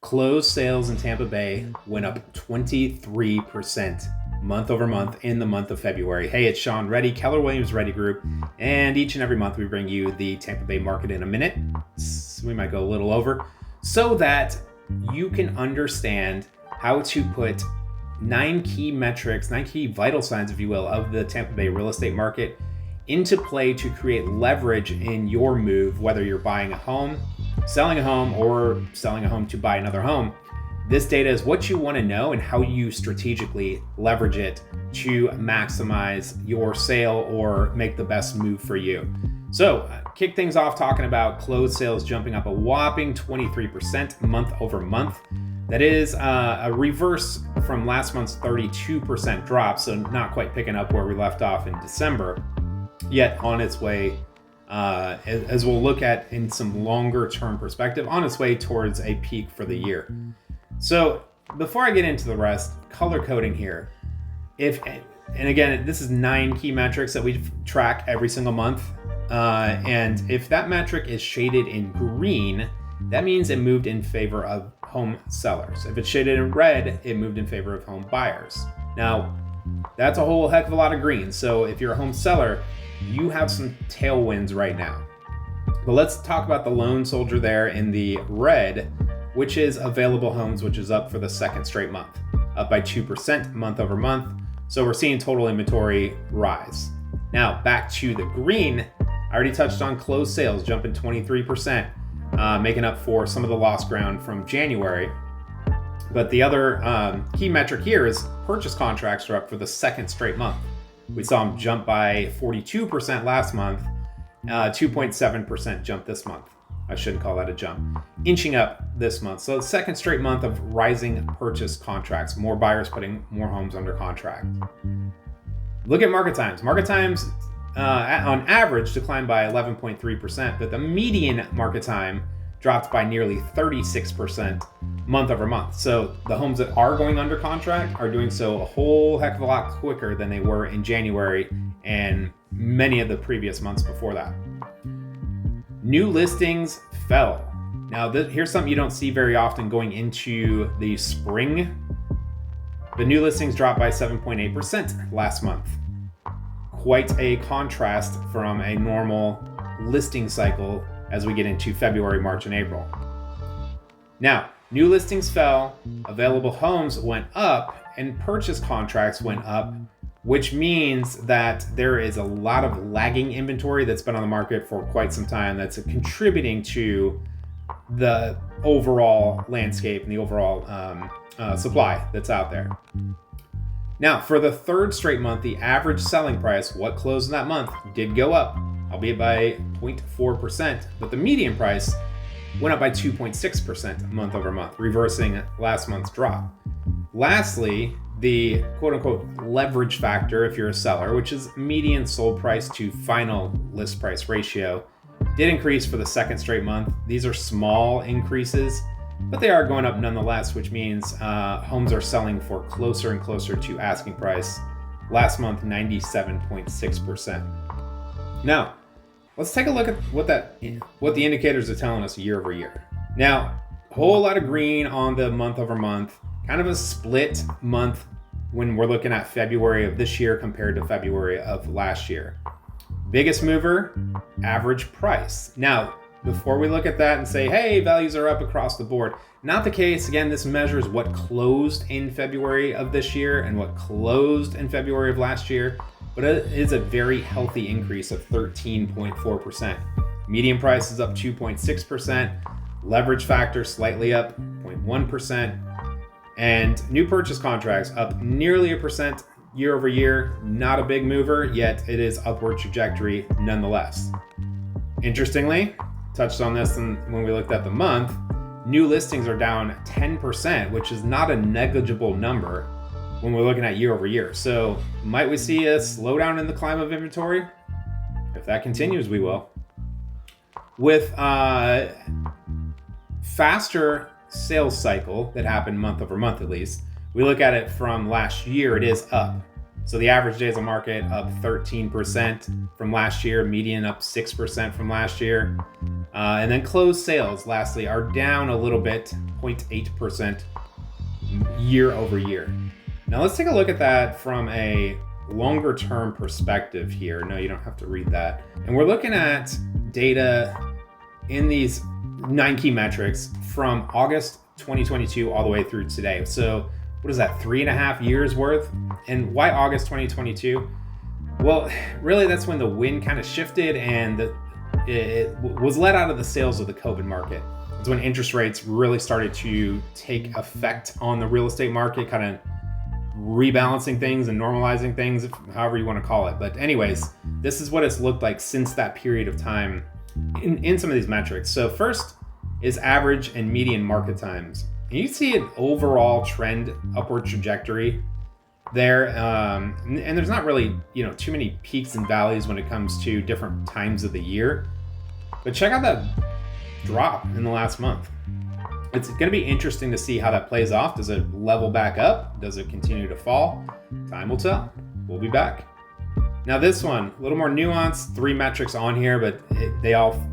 Closed sales in Tampa Bay went up 23% month over month in the month of February. Hey, it's Sean Ready, Keller Williams Ready Group, and each and every month we bring you the Tampa Bay market in a minute. We might go a little over, so that you can understand how to put 9 key metrics, 9 key vital signs, if you will, of the Tampa Bay real estate market into play to create leverage in your move, whether you're buying a home, selling a home, or selling a home to buy another home. This data is what you want to know and how you strategically leverage it to maximize your sale or make the best move for you. So kick things off talking about closed sales jumping up a whopping 23% month over month. That is a reverse from last month's 32% drop, so not quite picking up where we left off in December, yet on its way, as we'll look at in some longer term perspective, on its way towards a peak for the year. So before I get into the rest, color coding here. And again, this is 9 key metrics that we track every single month. And if that metric is shaded in green, that means it moved in favor of home sellers. If it's shaded in red, it moved in favor of home buyers. Now, that's a whole heck of a lot of green. So if you're a home seller, you have some tailwinds right now. But let's talk about the lone soldier there in the red, which is available homes, which is up for the second straight month, up by 2% month over month. So we're seeing total inventory rise. Now back to the green, I already touched on closed sales jumping 23%, making up for some of the lost ground from January. But the other key metric here is purchase contracts are up for the second straight month. We saw them jump by 42% last month, 2.7% jump this month. I shouldn't call that a jump. Inching up this month. So the second straight month of rising purchase contracts, more buyers putting more homes under contract. Look at market times. Market times on average declined by 11.3%, but the median market time dropped by nearly 36% month over month. So the homes that are going under contract are doing so a whole heck of a lot quicker than they were in January and many of the previous months before that. New listings fell. Now, here's something you don't see very often going into the spring. The new listings dropped by 7.8% last month. Quite a contrast from a normal listing cycle as we get into February, March, and April. Now, new listings fell, available homes went up, and purchase contracts went up, which means that there is a lot of lagging inventory that's been on the market for quite some time that's contributing to the overall landscape and the overall supply that's out there. Now, for the third straight month, the average selling price, what closed in that month, did go up, albeit by 0.4%, but the median price went up by 2.6% month over month, reversing last month's drop. Lastly, the quote-unquote leverage factor, if you're a seller, which is median sold price to final list price ratio, did increase for the second straight month. These are small increases, but they are going up nonetheless, which means homes are selling for closer and closer to asking price. Last month, 97.6%. Now, let's take a look at what the indicators are telling us year over year. Now, a whole lot of green on the month over month. Kind of a split month when we're looking at February of this year compared to February of last year. Biggest mover, average price. Now, before we look at that and say, hey, values are up across the board, not the case. Again, this measures what closed in February of this year and what closed in February of last year, but it is a very healthy increase of 13.4%. Median price is up 2.6%, leverage factor slightly up 0.1%, and new purchase contracts up nearly 1% year over year. Not a big mover, yet it is upward trajectory nonetheless. Interestingly, touched on this when we looked at the month, new listings are down 10%, which is not a negligible number when we're looking at year over year. So might we see a slowdown in the climb of inventory? If that continues, we will. With faster sales cycle that happened month over month, at least we look at it from last year, it is up. So the average days on market up 13% from last year, median up 6% from last year. And then closed sales, lastly, are down a little bit, 0.8% year over year. Now let's take a look at that from a longer term perspective here. No, you don't have to read that. And we're looking at data in these 9 key metrics from August 2022 all the way through today. So what is that, 3.5 years worth? And why August 2022? Well, really that's when the wind kind of shifted and it was let out of the sails of the COVID market. It's when interest rates really started to take effect on the real estate market, kind of rebalancing things and normalizing things, however you want to call it. But anyways, this is what it's looked like since that period of time in some of these metrics. So first is average and median market times. And you see an overall trend, upward trajectory there. And there's not really, too many peaks and valleys when it comes to different times of the year. But check out that drop in the last month. It's going to be interesting to see how that plays off. Does it level back up? Does it continue to fall? Time will tell. We'll be back. Now this one, a little more nuanced, 3 metrics on here, but they all,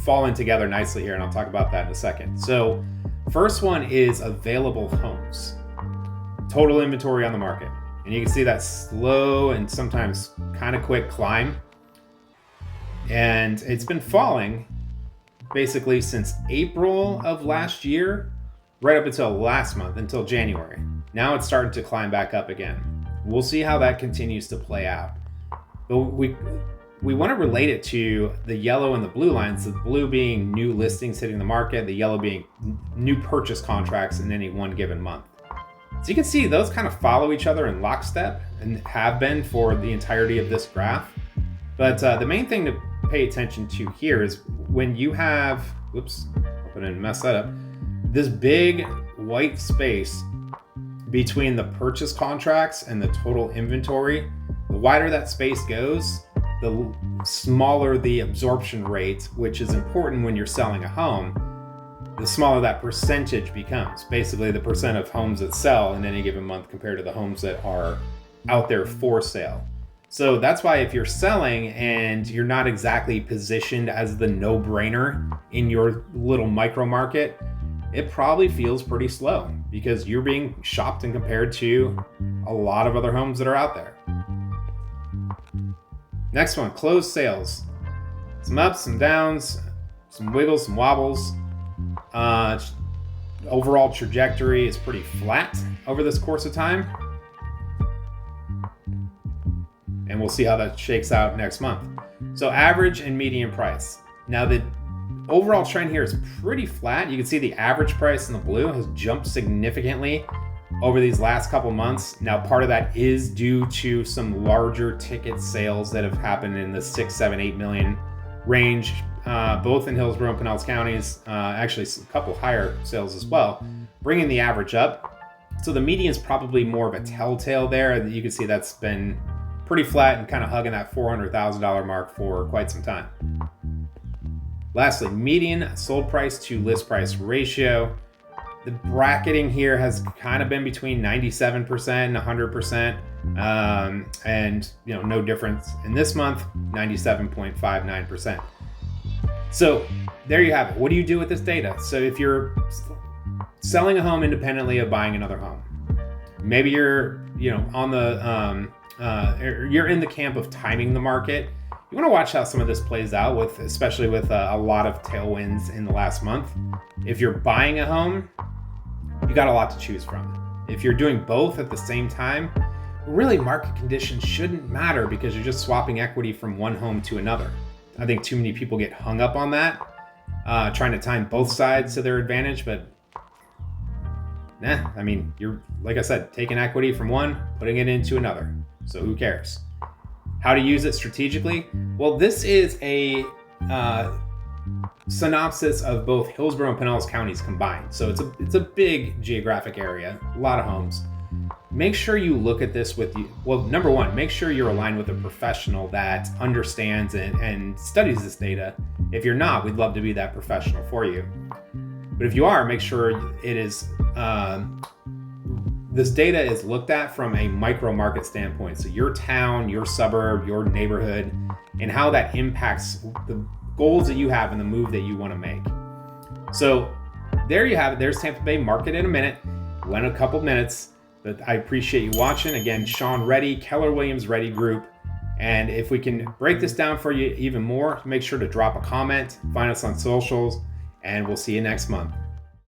fall in together nicely here, and I'll talk about that in a second. So first one is available homes. Total inventory on the market. And you can see that slow and sometimes kind of quick climb. And it's been falling basically since April of last year, right up until last month, until January. Now it's starting to climb back up again. We'll see how that continues to play out. But we want to relate it to the yellow and the blue lines, the blue being new listings hitting the market, the yellow being new purchase contracts in any one given month. So you can see those kind of follow each other in lockstep and have been for the entirety of this graph. But the main thing to pay attention to here is when you have, hope I didn't mess that up, this big white space between the purchase contracts and the total inventory. The wider that space goes, the smaller the absorption rate, which is important when you're selling a home. The smaller that percentage becomes, basically the percent of homes that sell in any given month compared to the homes that are out there for sale. So that's why if you're selling and you're not exactly positioned as the no-brainer in your little micro market, it probably feels pretty slow because you're being shopped and compared to a lot of other homes that are out there. Next one, closed sales. Some ups, some downs, some wiggles, some wobbles. Overall trajectory is pretty flat over this course of time. And we'll see how that shakes out next month. So average and median price. Now the overall trend here is pretty flat. You can see the average price in the blue has jumped significantly over these last couple months. Now part of that is due to some larger ticket sales that have happened in the 6, 7, 8 million range, both in Hillsborough and Pinellas counties, actually a couple higher sales as well, bringing the average up. So the median is probably more of a telltale there. You can see that's been pretty flat and kind of hugging that $400,000 mark for quite some time. Lastly, median sold price to list price ratio. The bracketing here has kind of been between 97% and 100%, and no difference in this month, 97.59%. So there you have it. What do you do with this data? So if you're selling a home independently of buying another home, maybe you're on the you're in the camp of timing the market. You want to watch how some of this plays out, especially with a lot of tailwinds in the last month. If you're buying a home, you got a lot to choose from. If you're doing both at the same time, really market conditions shouldn't matter because you're just swapping equity from one home to another. I think too many people get hung up on that, trying to time both sides to their advantage, but you're, like I said, taking equity from one, putting it into another. So who cares? How to use it strategically? Well, this is a synopsis of both Hillsborough and Pinellas counties combined. So it's a big geographic area, a lot of homes. Make sure you look at this with you. Well, number one, make sure you're aligned with a professional that understands and studies this data. If you're not, we'd love to be that professional for you. But if you are, make sure it is this data is looked at from a micro market standpoint. So your town, your suburb, your neighborhood, and how that impacts the goals that you have and the move that you want to make. So there you have it. There's Tampa Bay market in a minute. Went a couple minutes, but I appreciate you watching. Again, Sean Ready, Keller Williams Ready Group. And if we can break this down for you even more, make sure to drop a comment, find us on socials, and we'll see you next month.